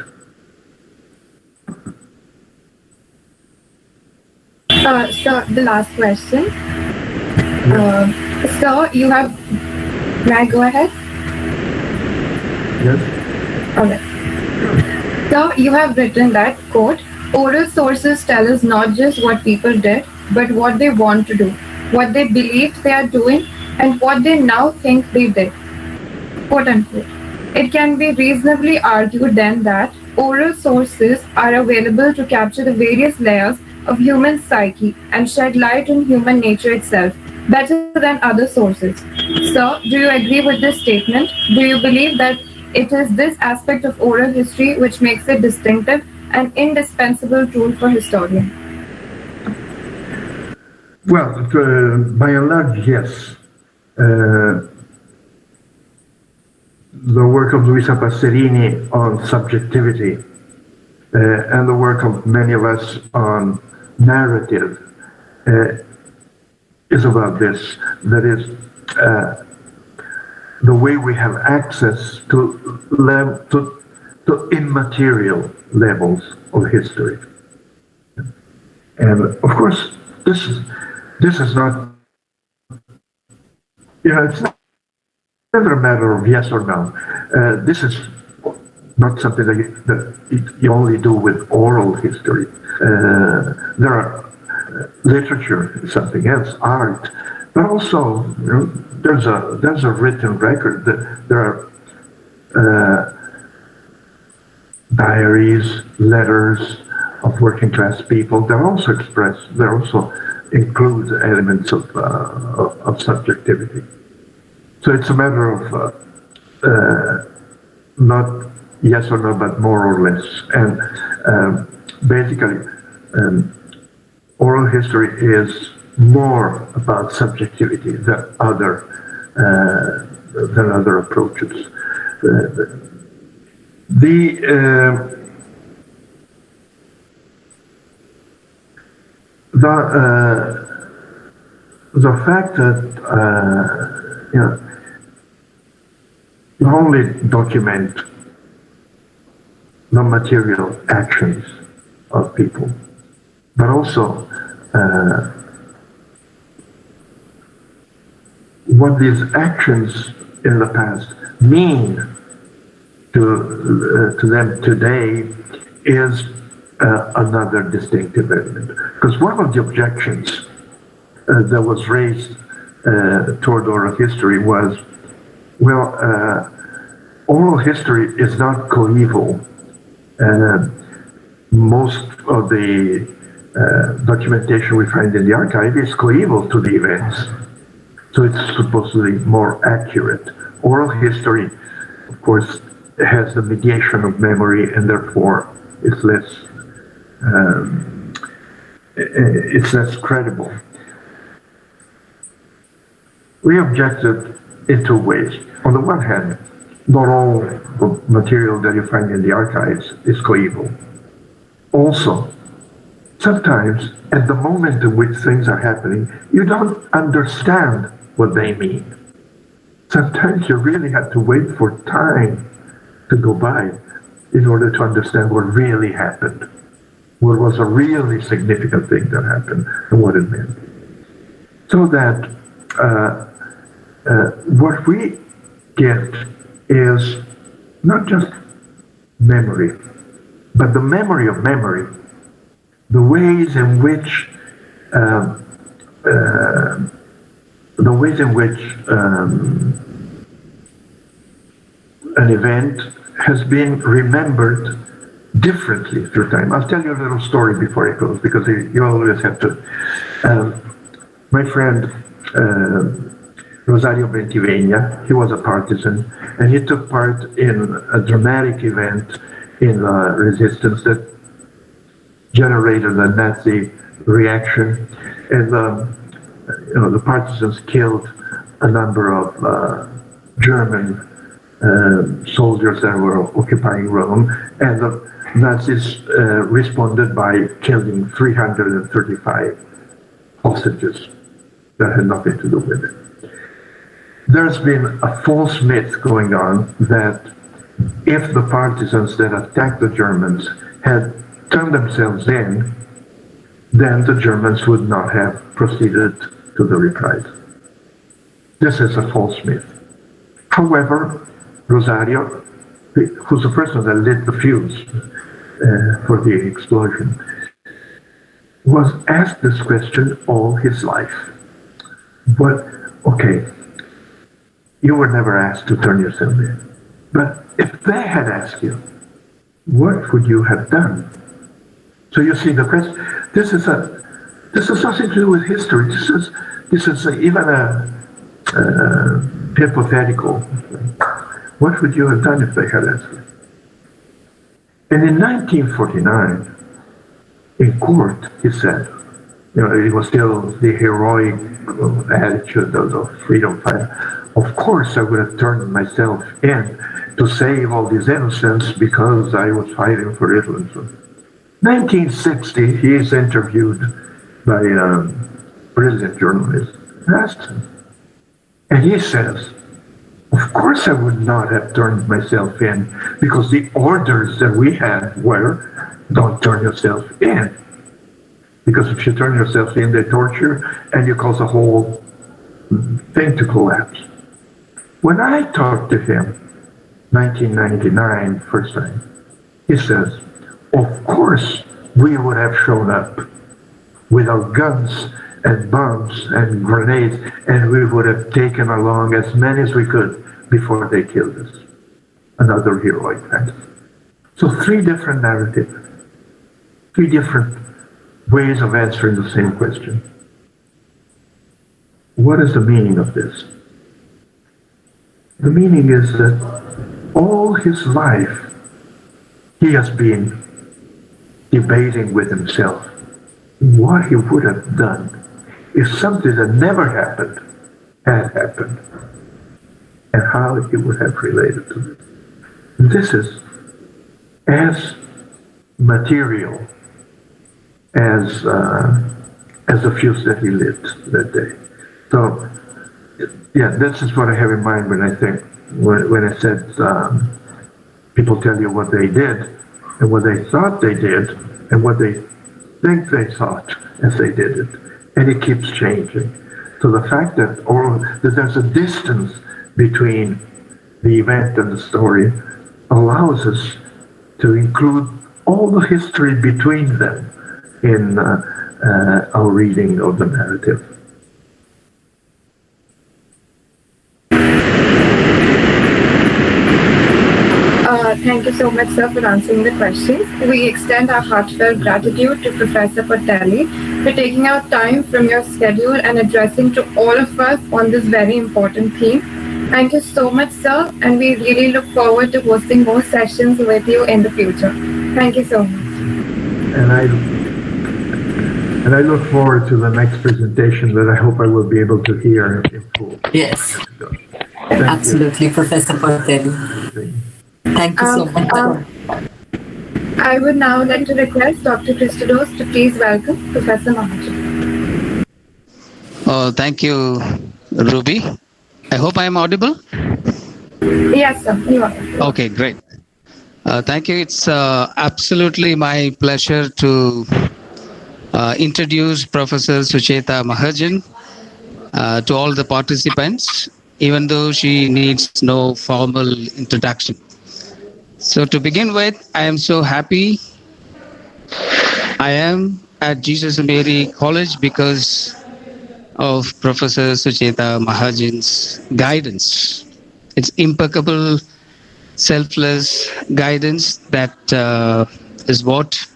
So the last question. So you have, may I go ahead? Yes? Okay. So you have written that, quote, oral sources tell us not just what people did, but what they want to do, what they believed they are doing, and what they now think they did, quote unquote. It can be reasonably argued then that oral sources are available to capture the various layers of human psyche and shed light on human nature itself better than other sources. So, do you agree with this statement? Do you believe that it is this aspect of oral history which makes it distinctive and indispensable tool for historians? Well, by and large, yes. The work of Luisa Passerini on subjectivity and the work of many of us on narrative is about this. That is, the way we have access to immaterial levels of history. And of course, this is not, it's never a matter of yes or no. This is not something that you only do with oral history. There are literature, something else, art, but also there's a written record. That there are diaries, letters of working class people that also express, that also include elements of subjectivity. So it's a matter of not yes or no, but more or less. And basically, oral history is more about subjectivity than other approaches. The fact that you only document the material actions of people, but also what these actions in the past mean to them today is another distinctive element. Because one of the objections that was raised toward oral history was, well, oral history is not coeval. Most of the documentation we find in the archive is coeval to the events. So it's supposed to be more accurate. Oral history, of course, has the mediation of memory, and therefore it's less credible. We objected in two ways. On the one hand, not all the material that you find in the archives is coeval. Also, sometimes at the moment in which things are happening, you don't understand what they mean. Sometimes you really have to wait for time to go by in order to understand what really happened, what was a really significant thing that happened, and what it meant. So that what we get is not just memory, but the memory of memory, the ways in which an event has been remembered differently through time. I'll tell you a little story before it goes, because you always have to. My friend Rosario Bentivegna, he was a partisan, and he took part in a dramatic event in the resistance that generated a Nazi reaction, and the partisans killed a number of German soldiers that were occupying Rome, and the Nazis responded by killing 335 hostages that had nothing to do with it. There's been a false myth going on that if the partisans that attacked the Germans had turned themselves in, then the Germans would not have proceeded to the reprisal. This is a false myth. However, Rosario, who's the person that lit the fuse for the explosion, was asked this question all his life. But, okay, you were never asked to turn yourself in. But if they had asked you, what would you have done? So you see, the question, this is nothing to do with history. This is even a hypothetical. What would you have done if they had asked you? And in 1949, in court, he said, it was still the heroic attitude of the freedom fighter. Of course, I would have turned myself in to save all these innocents because I was fighting for Italy. So, 1960, he is interviewed by a brilliant journalist, asked him, and he says, of course I would not have turned myself in because the orders that we had were, don't turn yourself in. Because if you turn yourself in, they torture and you cause the whole thing to collapse. When I talked to him, 1999, first time, he says, of course we would have shown up with our guns and bombs and grenades, and we would have taken along as many as we could before they killed us. Another heroic act. So three different narratives, three different ways of answering the same question. What is the meaning of this? The meaning is that all his life he has been debating with himself what he would have done if something that never happened had happened, and how he would have related to it. And this is as material as the fuse that he lit that day. So, yeah, this is what I have in mind when I think, when I said people tell you what they did and what they thought they did and what they think they thought as they did it. And it keeps changing. So the fact that there's a distance between the event and the story allows us to include all the history between them in our reading of the narrative. Thank you so much, sir, for answering the questions. We extend our heartfelt gratitude to Professor Portelli for taking out time from your schedule and addressing to all of us on this very important theme. Thank you so much, sir, and we really look forward to hosting more sessions with you in the future. Thank you so much. And I look forward to the next presentation that I hope I will be able to hear in full. Yes, absolutely, Professor Portelli. Thank you so much. I would now like to request Dr. Christos to please welcome Professor Mahajan. Oh, thank you, Ruby. I hope I am audible. Yes, sir. You are. Okay, great. Thank you. It's absolutely my pleasure to introduce Professor Sucheta Mahajan to all the participants, even though she needs no formal introduction. So to begin with, I am so happy I am at Jesus and Mary College because of Professor Sucheta Mahajan's guidance. It's impeccable, selfless guidance that is what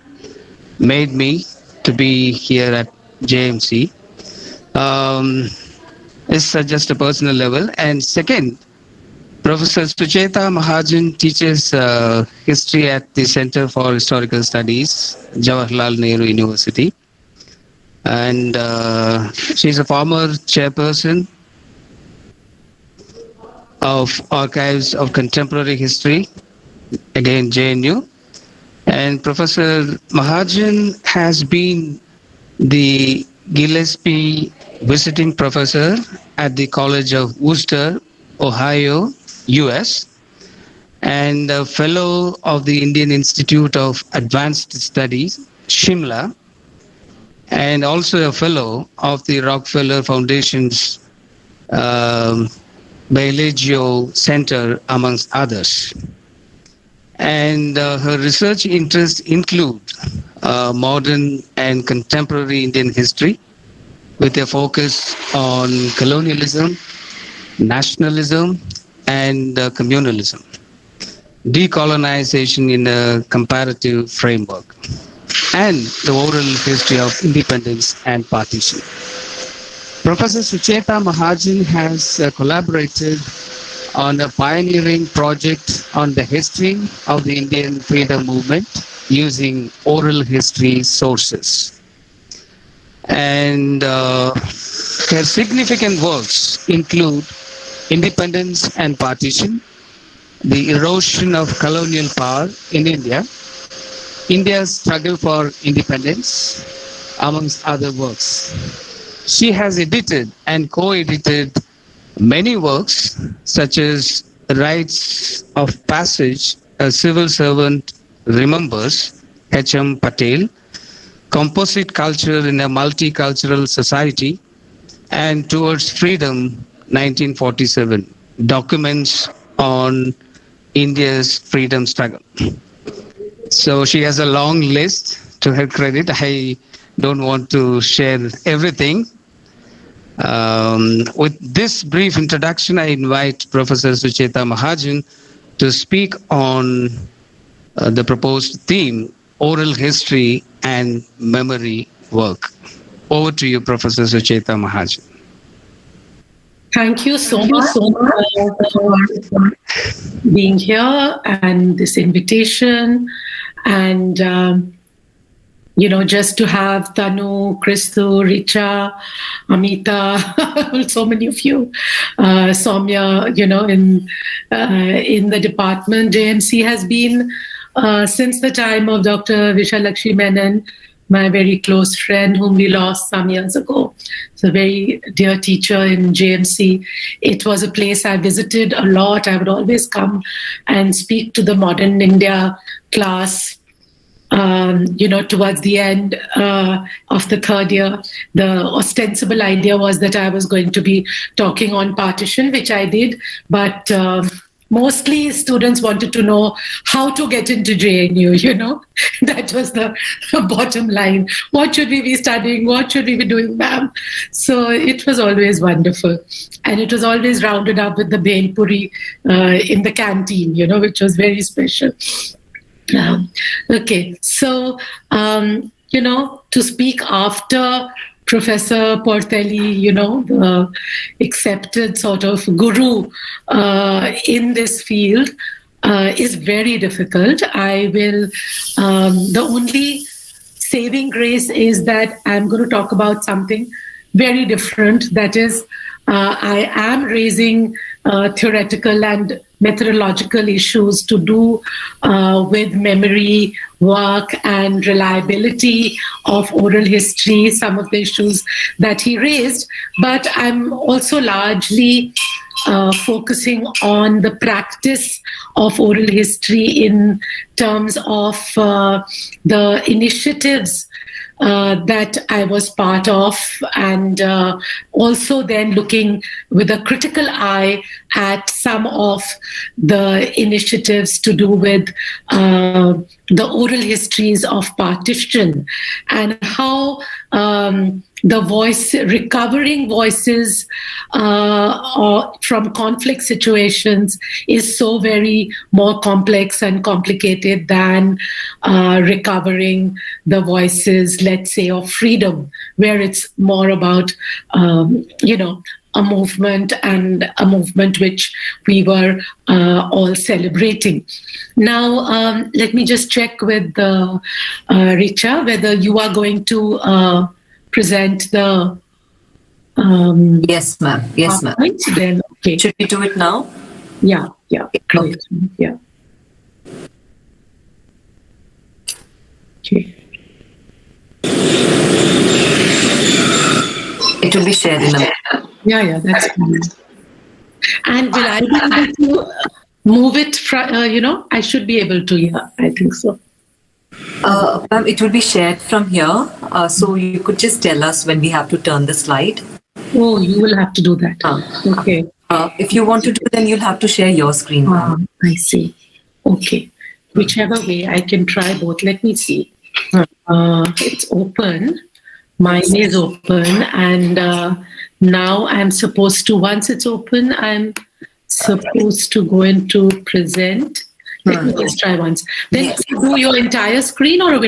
made me to be here at JMC. It's just a personal level. And second, Professor Sucheta Mahajan teaches history at the Center for Historical Studies, Jawaharlal Nehru University. And she's a former chairperson of Archives of Contemporary History, again JNU. And Professor Mahajan has been the Gillespie visiting professor at the College of Worcester, Ohio, US, and a fellow of the Indian Institute of Advanced Studies, Shimla, and also a fellow of the Rockefeller Foundation's Bellagio Center, amongst others. And her research interests include modern and contemporary Indian history, with a focus on colonialism, nationalism, and communalism, decolonization in a comparative framework, and the oral history of independence and partition. Professor Sucheta Mahajan has collaborated on a pioneering project on the history of the Indian freedom movement using oral history sources. And her significant works include Independence and Partition, The Erosion of Colonial Power in India, India's Struggle for Independence, amongst other works. She has edited and co-edited many works such as Rites of Passage, A Civil Servant Remembers, H.M. Patel, Composite Culture in a Multicultural Society, and Towards Freedom, 1947, documents on India's freedom struggle. So she has a long list to her credit. I don't want to share everything. With this brief introduction, I invite Professor Sucheta Mahajan to speak on the proposed theme, oral history and memory work. Over to you, Professor Sucheta Mahajan. Thank you so much for being here and this invitation. And, just to have Tanu, Christu, Richa, Amita, so many of you, Soumya, in the department. JMC has been, since the time of Dr. Vishalakshmi Menon, my very close friend whom we lost some years ago. It's a very dear teacher in JMC. It was a place I visited a lot. I would always come and speak to the Modern India class. Towards the end of the third year, the ostensible idea was that I was going to be talking on partition, which I did, but mostly students wanted to know how to get into JNU, that was the bottom line. What should we be studying? What should we be doing, ma'am? So it was always wonderful. And it was always rounded up with the Bhel Puri in the canteen, which was very special. Okay, so, to speak after Professor Portelli, the accepted sort of guru in this field is very difficult. The only saving grace is that I'm going to talk about something very different. That is, I am raising theoretical and methodological issues to do with memory work and reliability of oral history, some of the issues that he raised. But I'm also largely focusing on the practice of oral history in terms of the initiatives that I was part of, and also then looking with a critical eye at some of the initiatives to do with the oral histories of partition and how the recovering voices from conflict situations is so very more complex and complicated than recovering the voices, let's say, of freedom, where it's more about, a movement, and a movement which we were all celebrating. Now, let me just check with Richa whether you are going to present the Yes, ma'am. Yes, ma'am. Then, okay. Should we do it now? Yeah, great. Yeah. Okay. It will be shared in a minute. Yeah, that's fine. And will I be able to move it? I should be able to. Yeah, I think so. Ma'am, it will be shared from here. So you could just tell us when we have to turn the slide. Oh, you will have to do that. Okay. If you want to do, then you'll have to share your screen. I see. Okay. Whichever way, I can try both. Let me see. It's open. Mine is open, and now I'm supposed to, once it's open, I'm supposed to go into present. Let me just try once. Then do your entire screen or a window?